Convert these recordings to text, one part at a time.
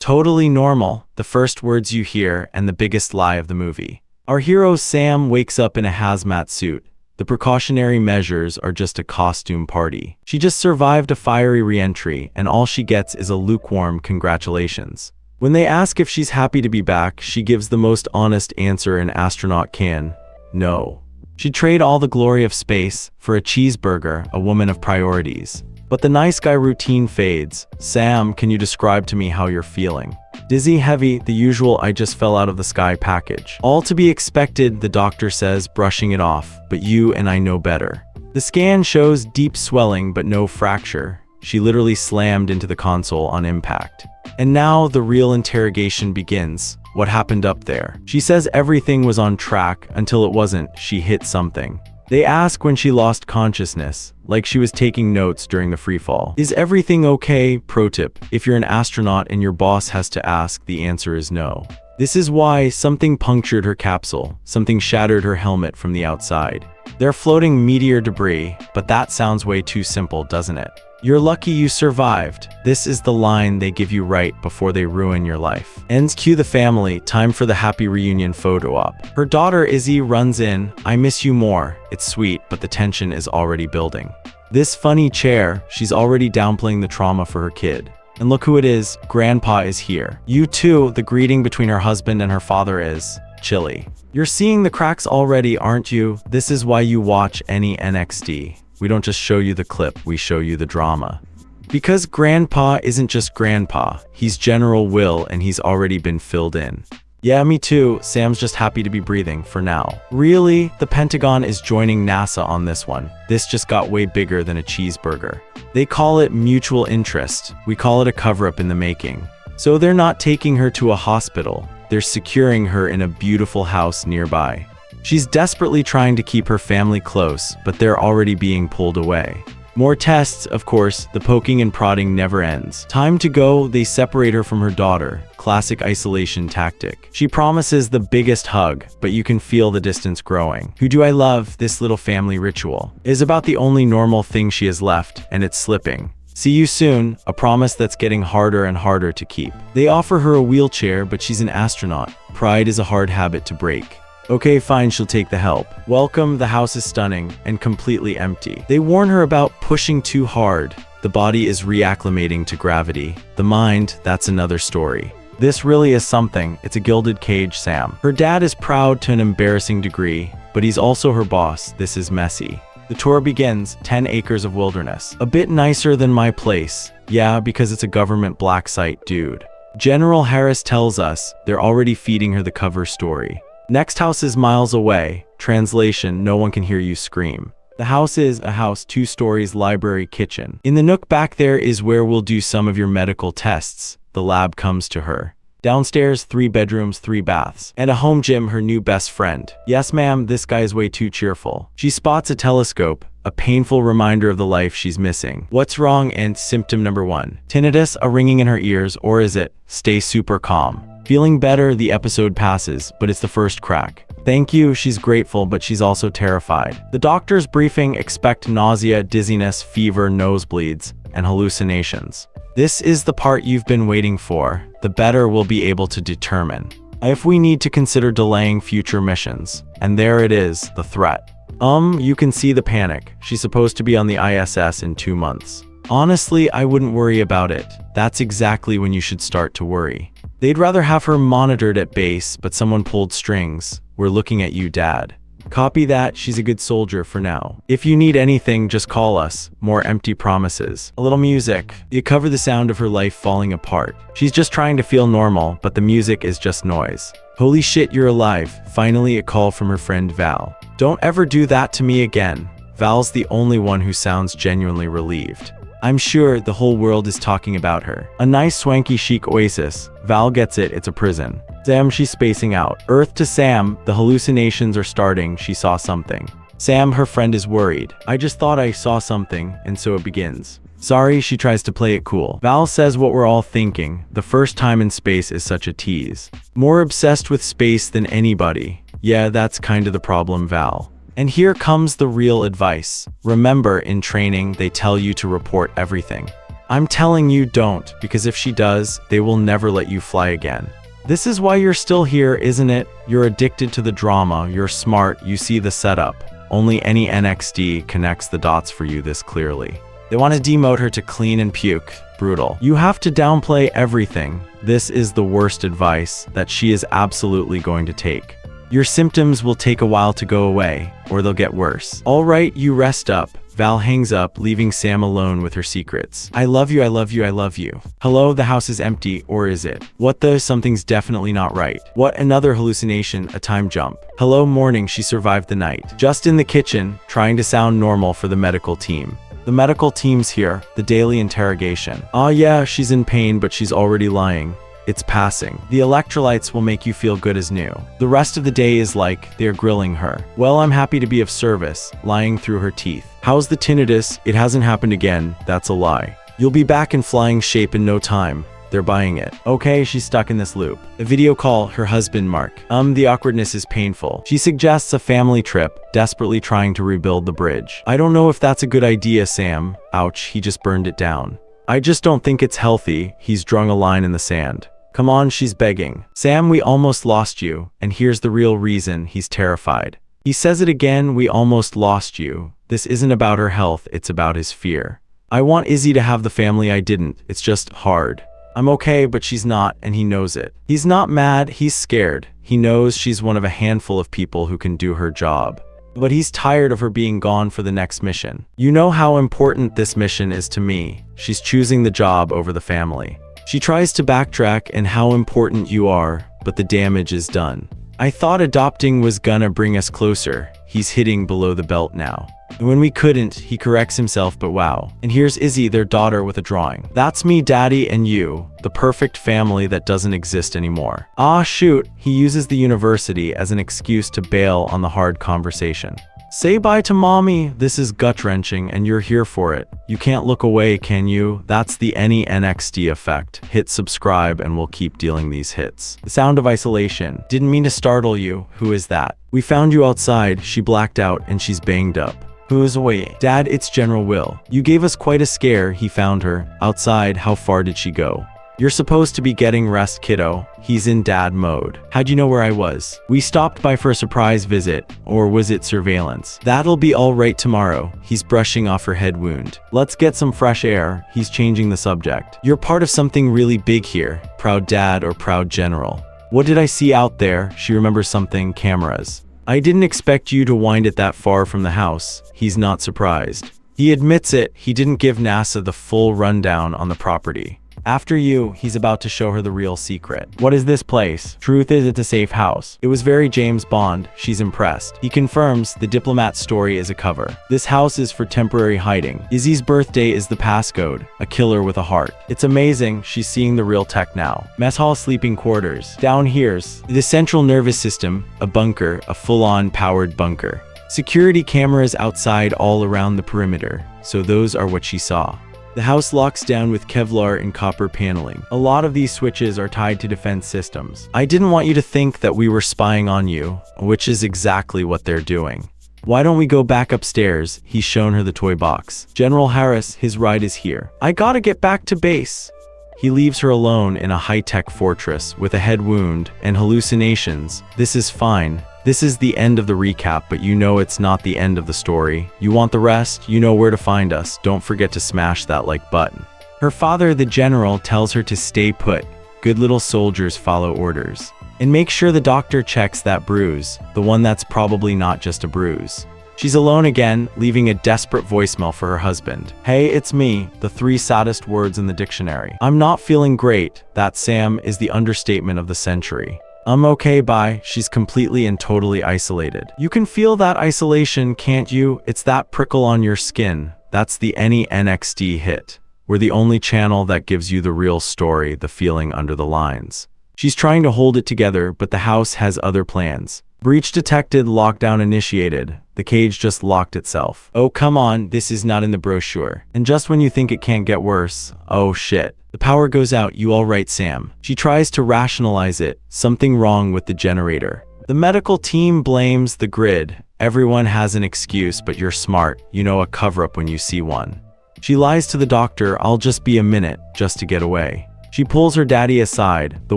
Totally normal, the first words you hear and the biggest lie of the movie. Our hero Sam wakes up in a hazmat suit. The precautionary measures are just a costume party. She just survived a fiery re-entry, and all she gets is a lukewarm congratulations. When they ask if she's happy to be back, she gives the most honest answer an astronaut can. No. She'd trade all the glory of space for a cheeseburger, a woman of priorities. But the nice guy routine fades. Sam, can you describe to me how you're feeling? Dizzy, heavy, the usual I just fell out of the sky package. All to be expected, the doctor says, brushing it off, but you and I know better. The scan shows deep swelling but no fracture. She literally slammed into the console on impact. And now the real interrogation begins. What happened up there? She says everything was on track until it wasn't. She hit something. They ask when she lost consciousness, like she was taking notes during the freefall. Is everything okay? Pro tip, if you're an astronaut and your boss has to ask, the answer is no. This is why something punctured her capsule, something shattered her helmet from the outside. They're floating meteor debris, but that sounds way too simple, doesn't it? You're lucky you survived. This is the line they give you right before they ruin your life. Ends cue the family, time for the happy reunion photo op. Her daughter Izzy runs in, I miss you more. It's sweet, but the tension is already building. This funny chair, she's already downplaying the trauma for her kid. And look who it is, Grandpa is here. You too, the greeting between her husband and her father is chilly. You're seeing the cracks already, aren't you? This is why you watch any NXT. We don't just show you the clip, we show you the drama. Because Grandpa isn't just Grandpa, he's General Will and he's already been filled in. Yeah, me too, Sam's just happy to be breathing, for now. Really? The Pentagon is joining NASA on this one. This just got way bigger than a cheeseburger. They call it mutual interest. We call it a cover-up in the making. So they're not taking her to a hospital. They're securing her in a beautiful house nearby. She's desperately trying to keep her family close, but they're already being pulled away. More tests, of course, the poking and prodding never ends. Time to go, they separate her from her daughter. Classic isolation tactic. She promises the biggest hug, but you can feel the distance growing. Who do I love? This little family ritual is about the only normal thing she has left, and it's slipping. See you soon, a promise that's getting harder and harder to keep. They offer her a wheelchair, but she's an astronaut. Pride is a hard habit to break. Okay, fine, she'll take the help. Welcome, the house is stunning and completely empty. They warn her about pushing too hard. The body is reacclimating to gravity. The mind, that's another story. This really is something. It's a gilded cage, Sam. Her dad is proud to an embarrassing degree, but he's also her boss. This is messy. The tour begins, 10 acres of wilderness. A bit nicer than my place. Yeah, because it's a government black site, dude. General Harris tells us they're already feeding her the cover story. Next house is miles away. Translation, no one can hear you scream. The house is a house, 2 stories, library, kitchen. In the nook back there is where we'll do some of your medical tests. The lab comes to her. Downstairs, 3 bedrooms, 3 baths, and a home gym, her new best friend. Yes, ma'am, this guy's way too cheerful. She spots a telescope, a painful reminder of the life she's missing. What's wrong? And symptom number 1. Tinnitus, a ringing in her ears, or is it? Stay super calm. Feeling better, the episode passes, but it's the first crack. Thank you, she's grateful, but she's also terrified. The doctor's briefing, expect nausea, dizziness, fever, nosebleeds, and hallucinations. This is the part you've been waiting for. The better we'll be able to determine if we need to consider delaying future missions. And there it is, the threat. You can see the panic. She's supposed to be on the ISS in 2 months. Honestly, I wouldn't worry about it. That's exactly when you should start to worry. They'd rather have her monitored at base, but someone pulled strings. We're looking at you, Dad. Copy that, she's a good soldier for now. If you need anything, just call us. More empty promises. A little music. You cover the sound of her life falling apart. She's just trying to feel normal, but the music is just noise. Holy shit, you're alive. Finally, a call from her friend Val. Don't ever do that to me again. Val's the only one who sounds genuinely relieved. I'm sure the whole world is talking about her. A nice swanky chic oasis. Val gets it, it's a prison. Sam, she's spacing out. Earth to Sam, the hallucinations are starting, she saw something. Sam, her friend, is worried. I just thought I saw something, and so it begins. Sorry, she tries to play it cool. Val says what we're all thinking. The first time in space is such a tease. More obsessed with space than anybody. Yeah, that's kind of the problem, Val. And here comes the real advice. Remember, in training, they tell you to report everything. I'm telling you don't, because if she does, they will never let you fly again. This is why you're still here, isn't it? You're addicted to the drama, you're smart, you see the setup. Only any NXD connects the dots for you this clearly. They want to demote her to clean and puke. Brutal. You have to downplay everything. This is the worst advice that she is absolutely going to take. Your symptoms will take a while to go away, or they'll get worse. All right, you rest up. Val hangs up, leaving Sam alone with her secrets. I love you, I love you, I love you. Hello, the house is empty, or is it? What the? Something's definitely not right. What? Another hallucination, a time jump. Hello, morning, she survived the night. Just in the kitchen, trying to sound normal for the medical team. The medical team's here, the daily interrogation. Yeah, she's in pain, but she's already lying. It's passing. The electrolytes will make you feel good as new. The rest of the day is like they're grilling her. Well, I'm happy to be of service, lying through her teeth. How's the tinnitus? It hasn't happened again. That's a lie. You'll be back in flying shape in no time. They're buying it. Okay, she's stuck in this loop. A video call, her husband, Mark. The awkwardness is painful. She suggests a family trip, desperately trying to rebuild the bridge. I don't know if that's a good idea, Sam. Ouch, he just burned it down. I just don't think it's healthy. He's drawn a line in the sand. Come on, she's begging. Sam, we almost lost you. And here's the real reason. He's terrified. He says it again, we almost lost you. This isn't about her health, it's about his fear. I want Izzy to have the family I didn't. It's just hard. I'm okay, but she's not, and he knows it. He's not mad, he's scared. He knows she's one of a handful of people who can do her job. But he's tired of her being gone for the next mission. You know how important this mission is to me. She's choosing the job over the family. She tries to backtrack and how important you are, but the damage is done. I thought adopting was gonna bring us closer. He's hitting below the belt now. When we couldn't, he corrects himself, but wow. And here's Izzy, their daughter, with a drawing. That's me, Daddy, and you. The perfect family that doesn't exist anymore. Shoot. He uses the university as an excuse to bail on the hard conversation. Say bye to mommy. This is gut-wrenching, and you're here for it. You can't look away, can you? That's the any NXT effect. Hit subscribe and we'll keep dealing these hits. The sound of isolation. Didn't mean to startle you. Who is that? We found you outside. She blacked out and she's banged up. Who is away? Dad, it's General Will. You gave us quite a scare. He found her. Outside, how far did she go? You're supposed to be getting rest, kiddo. He's in dad mode. How'd you know where I was? We stopped by for a surprise visit. Or was it surveillance? That'll be all right tomorrow. He's brushing off her head wound. Let's get some fresh air. He's changing the subject. You're part of something really big here. Proud dad or proud general. What did I see out there? She remembers something. Cameras. I didn't expect you to wind it that far from the house. He's not surprised. He admits it. He didn't give NASA the full rundown on the property. After you, he's about to show her the real secret. What is this place? Truth is, it's a safe house. It was very James Bond. She's impressed. He confirms the diplomat story is a cover. This house is for temporary hiding. Izzy's birthday is the passcode. A killer with a heart. It's amazing. She's seeing the real tech now. Mess hall, sleeping quarters. Down here's the central nervous system, a bunker, a full-on powered bunker. Security cameras outside all around the perimeter. So those are what she saw. The house locks down with Kevlar and copper paneling. A lot of these switches are tied to defense systems. I didn't want you to think that we were spying on you, which is exactly what they're doing. Why don't we go back upstairs? He's shown her the toy box. General Harris, his ride is here. I gotta get back to base. He leaves her alone in a high-tech fortress with a head wound and hallucinations. This is fine. This is the end of the recap, but you know it's not the end of the story. You want the rest? You know where to find us. Don't forget to smash that like button. Her father, the general, tells her to stay put. Good little soldiers follow orders. And make sure the doctor checks that bruise, the one that's probably not just a bruise. She's alone again, leaving a desperate voicemail for her husband. Hey, it's me, the 3 saddest words in the dictionary. I'm not feeling great. That, Sam, is the understatement of the century. I'm okay, bye. She's completely and totally isolated. You can feel that isolation, can't you? It's that prickle on your skin. That's the any NXT hit. We're the only channel that gives you the real story, the feeling under the lines. She's trying to hold it together, but the house has other plans. Breach detected, lockdown initiated. The cage just locked itself. Oh, come on, this is not in the brochure. And just when you think it can't get worse, oh shit. The power goes out. You all right, Sam? She tries to rationalize it. Something wrong with the generator. The medical team blames the grid. Everyone has an excuse, but you're smart. You know a cover-up when you see one. She lies to the doctor, "I'll just be a minute," just to get away. She pulls her daddy aside, the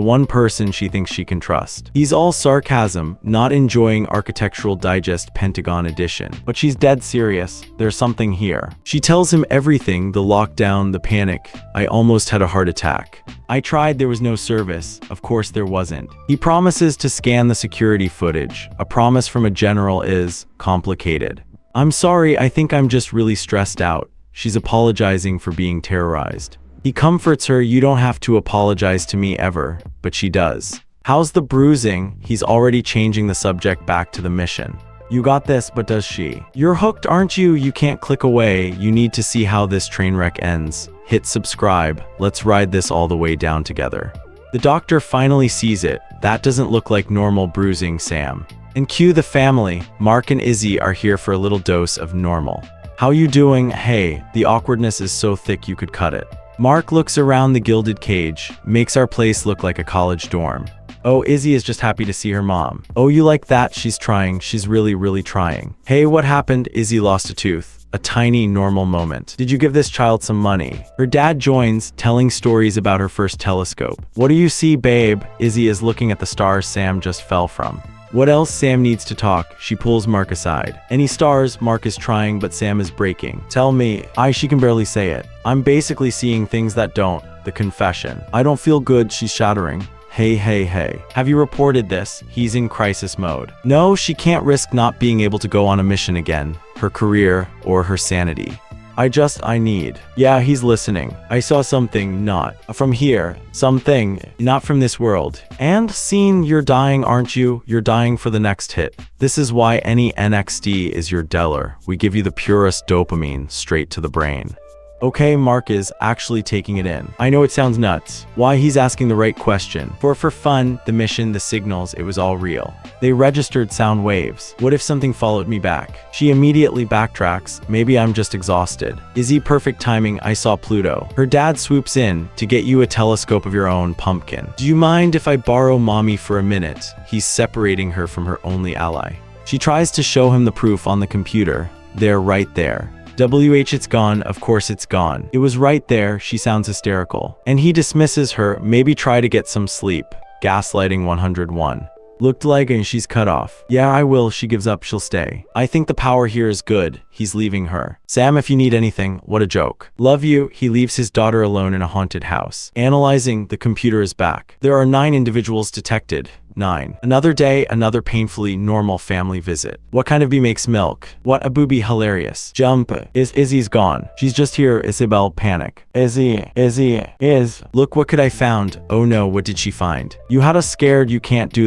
one person she thinks she can trust. He's all sarcasm, not enjoying Architectural Digest Pentagon edition. But she's dead serious. There's something here. She tells him everything, the lockdown, the panic. "I almost had a heart attack. I tried, there was no service." Of course there wasn't. He promises to scan the security footage. A promise from a general is complicated. "I'm sorry, I think I'm just really stressed out." She's apologizing for being terrorized. He comforts her, "You don't have to apologize to me ever," but she does. "How's the bruising?" He's already changing the subject back to the mission. "You got this," but does she? "You're hooked, aren't you? You can't click away. You need to see how this train wreck ends. Hit subscribe. Let's ride this all the way down together." The doctor finally sees it. "That doesn't look like normal bruising, Sam." And cue the family. Mark and Izzy are here for a little dose of normal. "How you doing?" "Hey, the awkwardness is so thick you could cut it." Mark looks around the gilded cage, makes our place look like a college dorm. "Oh, Izzy is just happy to see her mom." "Oh, you like that? She's trying. She's really trying." "Hey, what happened?" "Izzy lost a tooth." A tiny, normal moment. "Did you give this child some money?" Her dad joins, telling stories about her first telescope. "What do you see, babe?" Izzy is looking at the stars Sam just fell from. "What else?" Sam needs to talk. She pulls Mark aside. "Any stars?" Mark is trying, but Sam is breaking. "Tell me." She can barely say it. "I'm basically seeing things that don't." The confession. "I don't feel good," she's shattering. Hey. Have you reported this?" He's in crisis mode. No, she can't risk not being able to go on a mission again. Her career or her sanity. I need. Yeah, he's listening. "I saw something not from here. Something not from this world." And scene, "You're dying, aren't you? You're dying for the next hit. This is why any NXT is your dealer. We give you the purest dopamine straight to the brain." Okay, Mark is actually taking it in. I know it sounds nuts. Why, he's asking the right question. For fun, the mission, the signals, it was all real. They registered sound waves. What if something followed me back? She immediately backtracks. Maybe I'm just exhausted. Izzy, perfect timing, I saw Pluto. Her dad swoops in to get you a telescope of your own, pumpkin. Do you mind if I borrow mommy for a minute? He's separating her from her only ally. She tries to show him the proof on the computer. They're right there. It's gone, of course it's gone. It was right there, she sounds hysterical. And he dismisses her, maybe try to get some sleep. Gaslighting 101. Looked like and she's cut off. Yeah, I will, she gives up, she'll stay. I think the power here is good. He's leaving her. Sam, if you need anything, what a joke. Love you. He leaves his daughter alone in a haunted house. Analyzing, the computer is back. There are 9 individuals detected. 9. Another day, another painfully normal family visit. What kind of bee makes milk? What a booby, hilarious. Jump. Izzy's gone. She's just here, Isabel, panic. Izzy is. Look, what could I found? Oh no, what did she find? You had us scared, you can't do